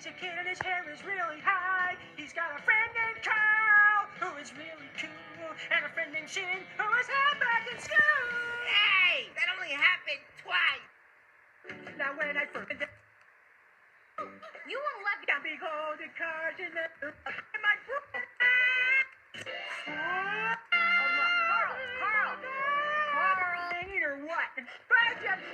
He's a kid and his hair is really high. He's got a friend named Carl, who is really cool, and a friend named Shin, who is half back in school. Hey, that only happened twice. Now when I first You won't let me. got big holding cards in my book. Carl. Or what? But just